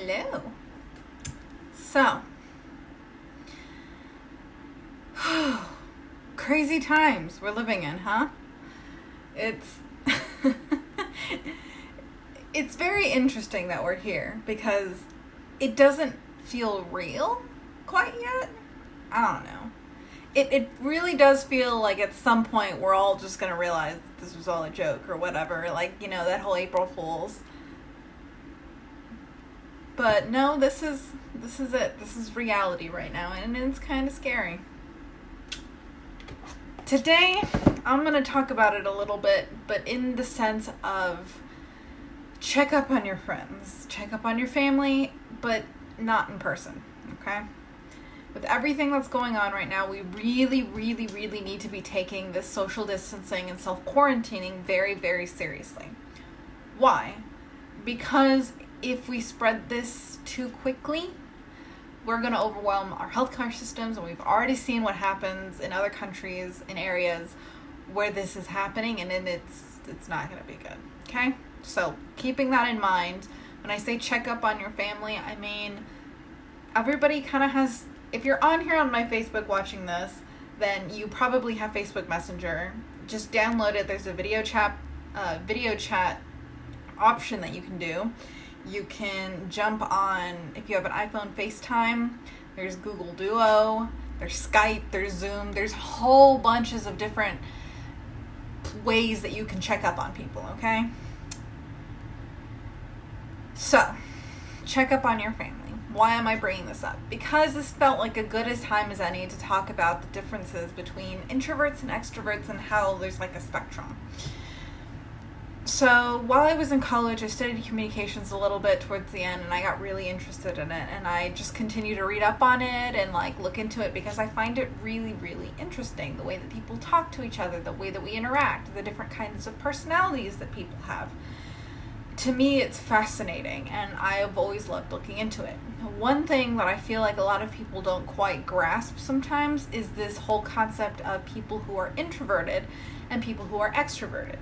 Hello. So, crazy times we're living in, huh? It's it's very interesting that we're here because it doesn't feel real quite yet. I don't know. It really does feel like at some point we're all just gonna realize this was all a joke or whatever. Like, that whole April Fool's. But no, this is it. This is reality right now, and it's kind of scary. Today, I'm going to talk about it a little bit, but in the sense of check up on your friends, check up on your family, but not in person, okay? With everything that's going on right now, we really, really, really need to be taking this social distancing and self-quarantining very, very seriously. Why? Because if we spread this too quickly, we're going to overwhelm our healthcare systems, and we've already seen what happens in other countries, in areas where this is happening, and then it's not going to be good, okay? So keeping that in mind, when I say check up on your family, I mean everybody kind of has, if you're on here on my Facebook watching this, then you probably have Facebook Messenger. Just download it. There's a video chat option that you can do. You can jump on, if you have an iPhone, FaceTime. There's Google Duo. There's Skype. There's Zoom. There's whole bunches of different ways that you can check up on people, okay? So, check up on your family. Why am I bringing this up? Because this felt like a good as time as any to talk about the differences between introverts and extroverts and how there's like a spectrum. So while I was in college, I studied communications a little bit towards the end, and I got really interested in it, and I just continue to read up on it and look into it because I find it really, really interesting, the way that people talk to each other, the way that we interact, the different kinds of personalities that people have. To me, it's fascinating, and I have always loved looking into it. One thing that I feel like a lot of people don't quite grasp sometimes is this whole concept of people who are introverted and people who are extroverted.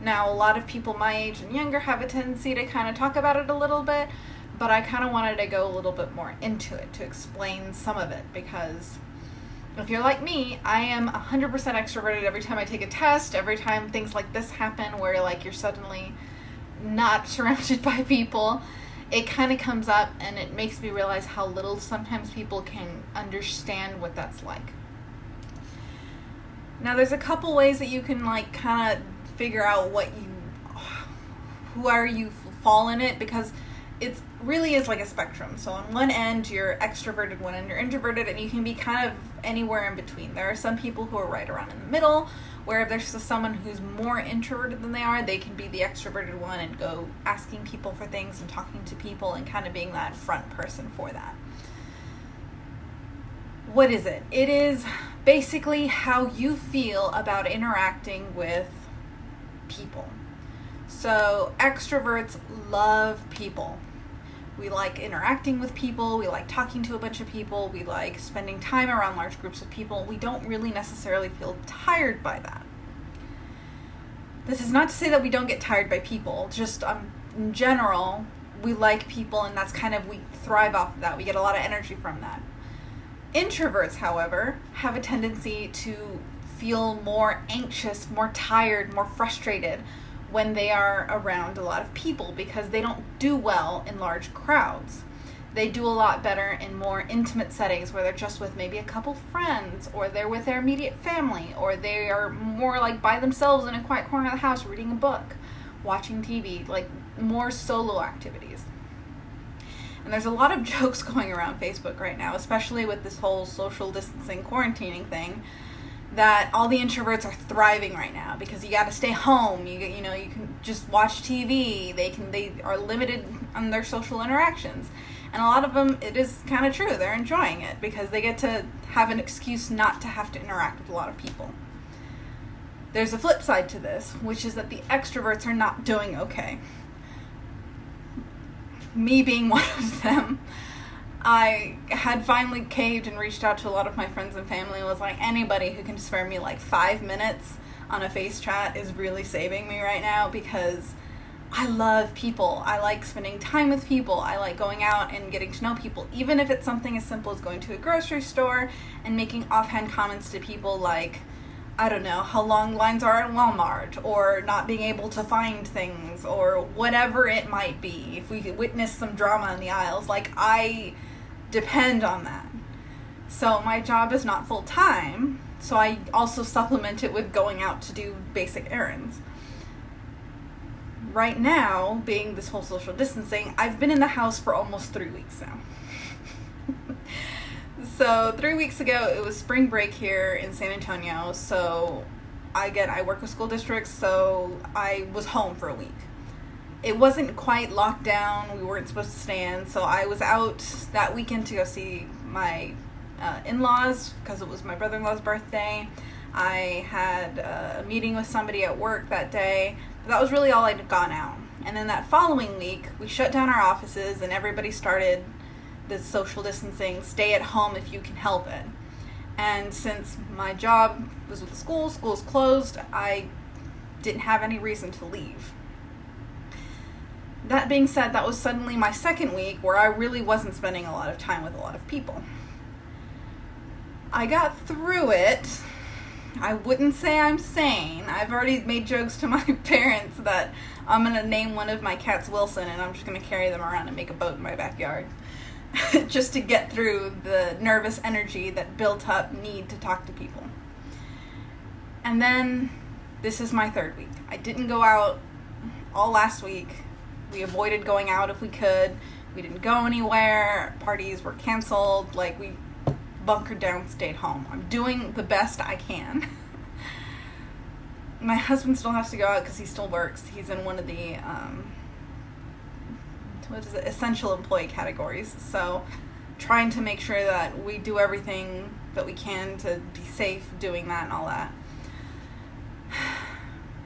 Now, a lot of people my age and younger have a tendency to kind of talk about it a little bit, but I kind of wanted to go a little bit more into it to explain some of it, because if you're like me, I am 100% extroverted every time I take a test, every time things like this happen where you're suddenly not surrounded by people. It kind of comes up, and it makes me realize how little sometimes people can understand what that's like. Now, there's a couple ways that you can kind of figure out where you fall in it, because it really is like a spectrum. So on one end you're extroverted, one end you're introverted, and you can be kind of anywhere in between. There are some people who are right around in the middle, where if there's someone who's more introverted than they are, they can be the extroverted one and go asking people for things and talking to people and kind of being that front person for that. What is it? It is basically how you feel about interacting with people. So extroverts love people. We like interacting with people. We like talking to a bunch of people. We like spending time around large groups of people. We don't really necessarily feel tired by that. This is not to say that we don't get tired by people. Just in general, we like people, and that's we thrive off of that. We get a lot of energy from that. Introverts, however, have a tendency to feel more anxious, more tired, more frustrated when they are around a lot of people, because they don't do well in large crowds. They do a lot better in more intimate settings where they're just with maybe a couple friends, or they're with their immediate family, or they are more by themselves in a quiet corner of the house reading a book, watching TV, more solo activities. And there's a lot of jokes going around Facebook right now, especially with this whole social distancing quarantining thing, that all the introverts are thriving right now because you got to stay home. You can just watch TV. They are limited on their social interactions, and a lot of them, it is kind of true. They're enjoying it because they get to have an excuse not to have to interact with a lot of people. There's a flip side to this, which is that the extroverts are not doing okay. Me being one of them. I had finally caved and reached out to a lot of my friends and family and was like, anybody who can spare me 5 minutes on a face chat is really saving me right now, because I love people. I like spending time with people. I like going out and getting to know people, even if it's something as simple as going to a grocery store and making offhand comments to people like, I don't know, how long lines are at Walmart, or not being able to find things, or whatever it might be. If we witness some drama in the aisles, like, I depend on that. So my job is not full time, so I also supplement it with going out to do basic errands. Right now, being this whole social distancing, I've been in the house for almost 3 weeks now. So 3 weeks ago, it was spring break here in San Antonio, so I work with school districts, so I was home for a week. It wasn't quite locked down, we weren't supposed to stay in, so I was out that weekend to go see my in-laws, because it was my brother-in-law's birthday. I had a meeting with somebody at work that day. That was really all I'd gone out. And then that following week, we shut down our offices and everybody started this social distancing, stay at home if you can help it. And since my job was with the school's closed, I didn't have any reason to leave. That being said, that was suddenly my second week where I really wasn't spending a lot of time with a lot of people. I got through it. I wouldn't say I'm sane. I've already made jokes to my parents that I'm going to name one of my cats Wilson and I'm just going to carry them around and make a boat in my backyard. Just to get through the nervous energy that built up need to talk to people. And then this is my third week. I didn't go out all last week. We avoided going out if we could. We didn't go anywhere. Parties were canceled. Like, we bunkered down, stayed home. I'm doing the best I can. My husband still has to go out because he still works. He's in one of the essential employee categories. So trying to make sure that we do everything that we can to be safe doing that and all that.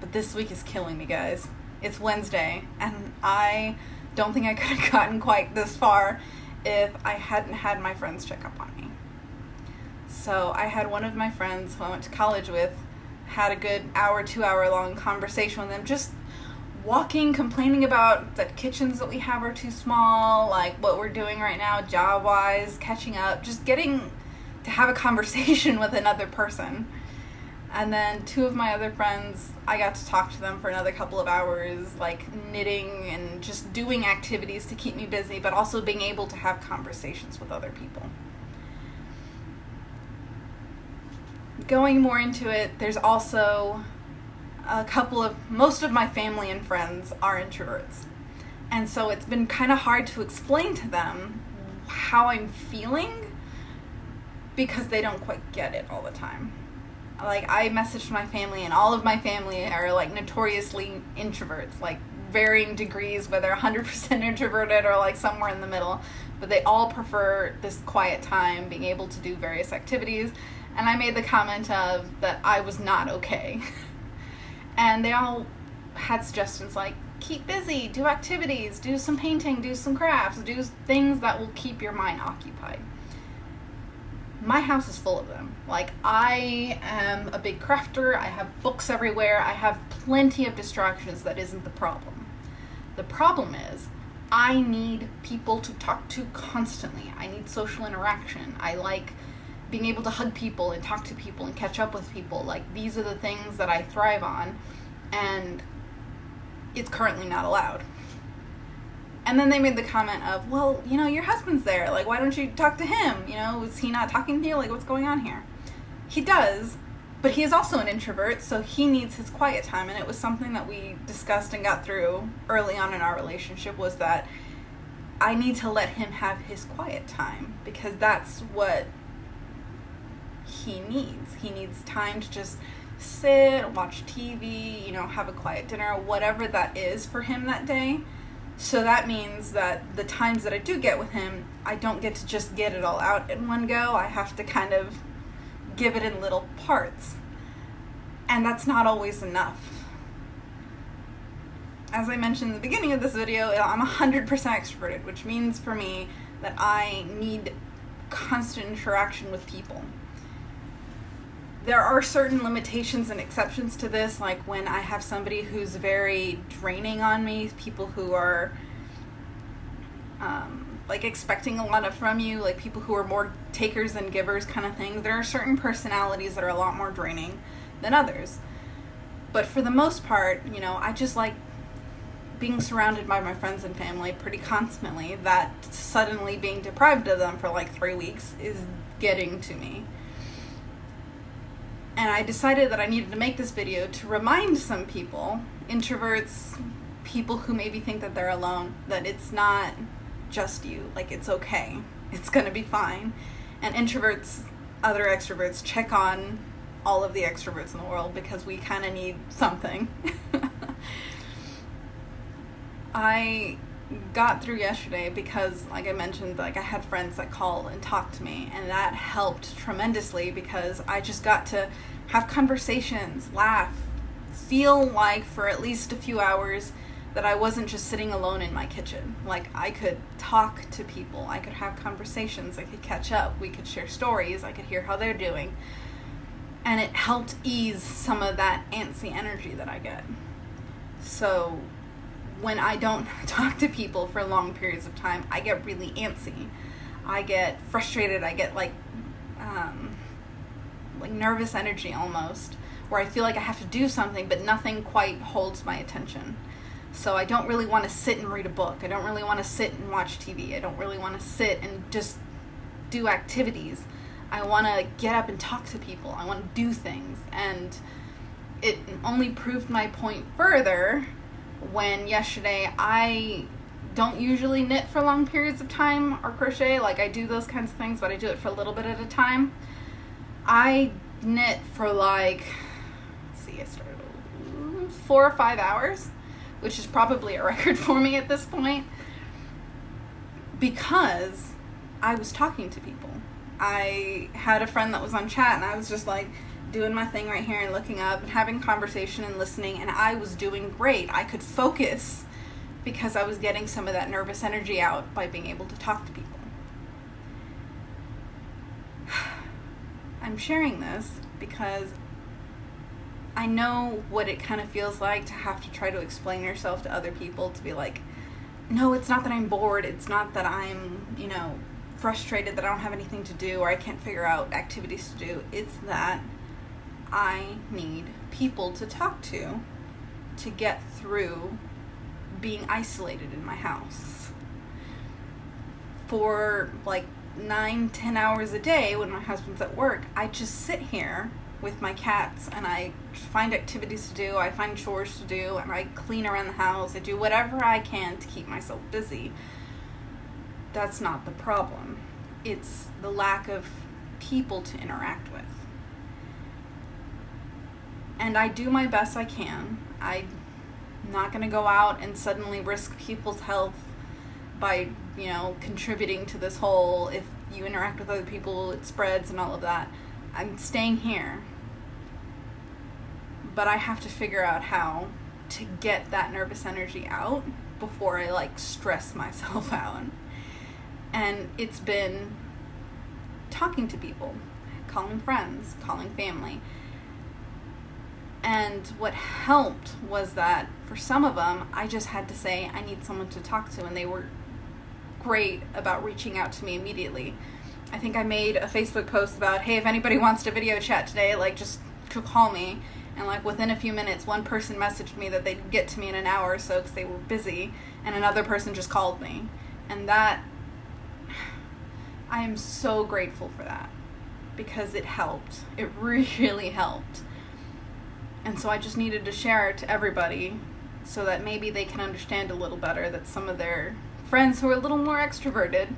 But this week is killing me, guys. It's Wednesday, and I don't think I could have gotten quite this far if I hadn't had my friends check up on me. So I had one of my friends who I went to college with, had a good hour, 2 hour long conversation with them, just walking, complaining about the kitchens that we have are too small, like what we're doing right now job-wise, catching up, just getting to have a conversation with another person. And then two of my other friends, I got to talk to them for another couple of hours, like knitting and just doing activities to keep me busy, but also being able to have conversations with other people. Going more into it, there's also most of my family and friends are introverts. And so it's been kind of hard to explain to them how I'm feeling because they don't quite get it all the time. Like, I messaged my family, and all of my family are, like, notoriously introverts, like, varying degrees, whether 100% introverted or, like, somewhere in the middle. But they all prefer this quiet time, being able to do various activities. And I made the comment of that I was not okay. And they all had suggestions like, keep busy, do activities, do some painting, do some crafts, do things that will keep your mind occupied. My house is full of them. Like, I am a big crafter, I have books everywhere, I have plenty of distractions. That isn't the problem. The problem is, I need people to talk to constantly. I need social interaction. I like being able to hug people and talk to people and catch up with people. Like, these are the things that I thrive on, and it's currently not allowed. And then they made the comment of, well, you know, your husband's there. Like, why don't you talk to him? You know, is he not talking to you? Like, what's going on here? He does, but he is also an introvert, so he needs his quiet time. And it was something that we discussed and got through early on in our relationship, was that I need to let him have his quiet time, because that's what he needs. He needs time to just sit, watch TV, you know, have a quiet dinner, whatever that is for him that day. So that means that the times that I do get with him, I don't get to just get it all out in one go. I have to kind of give it in little parts. And that's not always enough. As I mentioned in the beginning of this video, I'm 100% extroverted, which means for me that I need constant interaction with people. there are certain limitations and exceptions to this, like when I have somebody who's very draining on me, people who are like expecting a lot from you, like people who are more takers than givers kind of thing. There are certain personalities that are a lot more draining than others. But for the most part, you know, I just like being surrounded by my friends and family pretty constantly. That suddenly being deprived of them for like 3 weeks is getting to me. And I decided that I needed to make this video to remind some people, introverts, people who maybe think that they're alone, that it's not just you. Like, it's okay. It's gonna be fine. And introverts, other extroverts, check on all of the extroverts in the world, because we kind of need something. I got through yesterday because, like I mentioned, like I had friends that call and talk to me, and that helped tremendously because I just got to have conversations, laugh, feel like for at least a few hours that I wasn't just sitting alone in my kitchen. Like, I could talk to people, I could have conversations, I could catch up, we could share stories, I could hear how they're doing. And it helped ease some of that antsy energy that I get. So when I don't talk to people for long periods of time, I get really antsy. I get frustrated. I get like nervous energy almost, where I feel like I have to do something, but nothing quite holds my attention. So I don't really want to sit and read a book. I don't really want to sit and watch TV. I don't really want to sit and just do activities. I want to get up and talk to people. I want to do things. And it only proved my point further when yesterday, I don't usually knit for long periods of time or crochet. Like, I do those kinds of things, but I do it for a little bit at a time. I knit for like, I started 4 or 5 hours, which is probably a record for me at this point, because I was talking to people. I had a friend that was on chat, and I was just like doing my thing right here and looking up and having conversation and listening, and I was doing great. I could focus because I was getting some of that nervous energy out by being able to talk to people. I'm sharing this because I know what it kind of feels like to have to try to explain yourself to other people, to be like, no, it's not that I'm bored, it's not that I'm, frustrated that I don't have anything to do or I can't figure out activities to do. It's that I need people to talk to get through being isolated in my house. For like 9-10 hours a day when my husband's at work, I just sit here with my cats and I find activities to do, I find chores to do, and I clean around the house. I do whatever I can to keep myself busy. That's not the problem. It's the lack of people to interact with. And I do my best I can. I'm not going to go out and suddenly risk people's health by, contributing to this whole, if you interact with other people, it spreads and all of that. I'm staying here. But I have to figure out how to get that nervous energy out before I, stress myself out. And it's been talking to people, calling friends, calling family. And what helped was that for some of them, I just had to say, I need someone to talk to, and they were great about reaching out to me immediately. I think I made a Facebook post about, hey, if anybody wants to video chat today, just call me. And within a few minutes, one person messaged me that they'd get to me in an hour or so because they were busy, and another person just called me. And that, I am so grateful for that, because it helped. It really helped. And so I just needed to share it to everybody so that maybe they can understand a little better that some of their friends who are a little more extroverted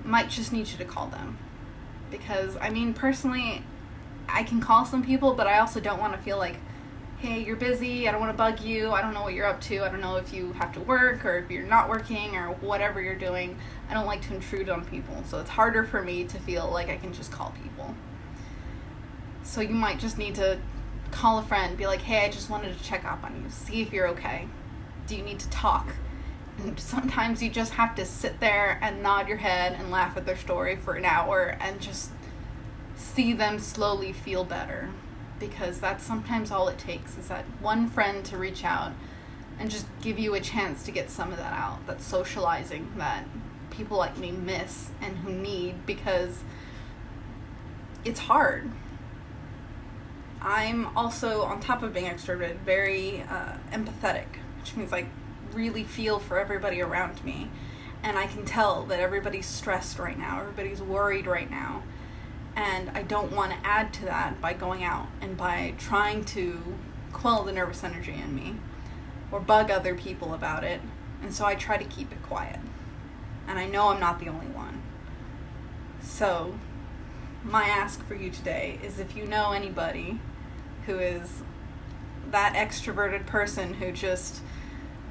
might just need you to call them. Because, personally, I can call some people, but I also don't want to feel like, hey, you're busy, I don't want to bug you, I don't know what you're up to, I don't know if you have to work or if you're not working or whatever you're doing. I don't like to intrude on people, so it's harder for me to feel like I can just call people. So you might just need to call a friend, be like, hey, I just wanted to check up on you, see if you're okay. Do you need to talk? And sometimes you just have to sit there and nod your head and laugh at their story for an hour and just see them slowly feel better, because that's sometimes all it takes, is that one friend to reach out and just give you a chance to get some of that out, that socializing that people like me miss and who need, because it's hard. I'm also, on top of being extroverted, very empathetic, which means I really feel for everybody around me. And I can tell that everybody's stressed right now, everybody's worried right now. And I don't want to add to that by going out and by trying to quell the nervous energy in me or bug other people about it. And so I try to keep it quiet. And I know I'm not the only one. So my ask for you today is, if you know anybody who is that extroverted person who just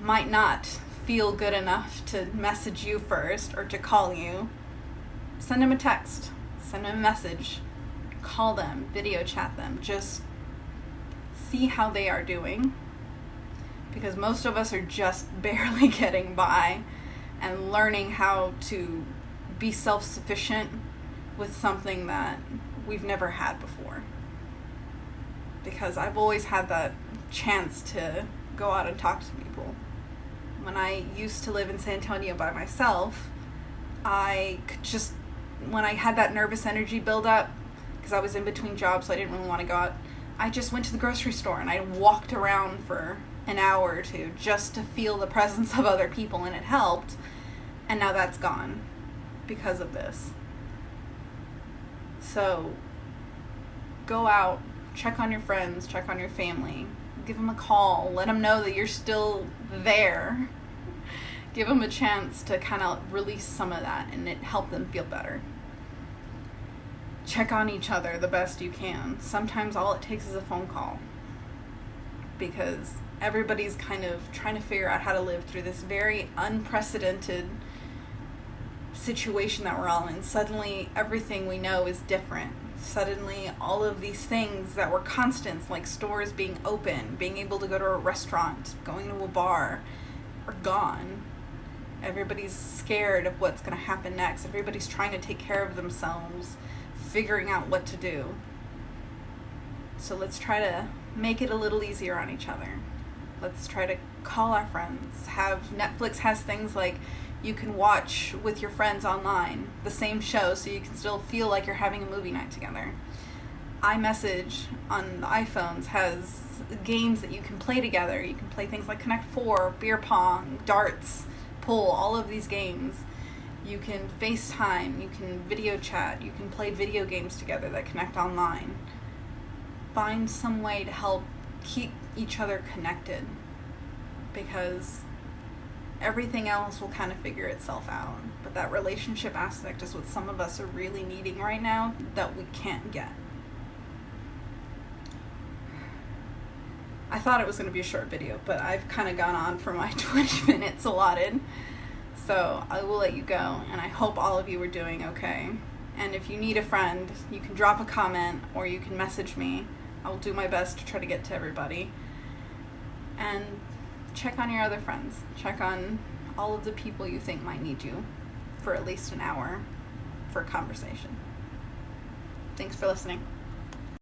might not feel good enough to message you first or to call you, send them a text, send them a message, call them, video chat them, just see how they are doing, because most of us are just barely getting by and learning how to be self-sufficient with something that we've never had before. Because I've always had that chance to go out and talk to people. When I used to live in San Antonio by myself, I could just, when I had that nervous energy build up, because I was in between jobs, so I didn't really want to go out, I just went to the grocery store and I walked around for an hour or two just to feel the presence of other people, and it helped. And now that's gone because of this. So go out, check on your friends, check on your family, give them a call, let them know that you're still there. Give them a chance to kind of release some of that and it help them feel better. Check on each other the best you can. Sometimes all it takes is a phone call, because everybody's kind of trying to figure out how to live through this very unprecedented situation that we're all in. Suddenly everything we know is different. Suddenly all of these things that were constants, like stores being open, being able to go to a restaurant, going to a bar, are gone. Everybody's scared of what's going to happen next. Everybody's trying to take care of themselves, figuring out what to do. So let's try to make it a little easier on each other. Let's try to call our friends. Netflix has things like you can watch with your friends online the same show, so you can still feel like you're having a movie night together. iMessage on the iPhones has games that you can play together. You can play things like Connect 4, beer pong, darts, pool, all of these games. You can FaceTime, you can video chat, you can play video games together that connect online. Find some way to help keep each other connected, because everything else will kind of figure itself out. But that relationship aspect is what some of us are really needing right now that we can't get. I thought it was going to be a short video, but I've kind of gone on for my 20 minutes allotted. So I will let you go, and I hope all of you are doing okay. And if you need a friend, you can drop a comment or you can message me. I will do my best to try to get to everybody. And check on your other friends. Check on all of the people you think might need you for at least an hour for a conversation. Thanks for listening.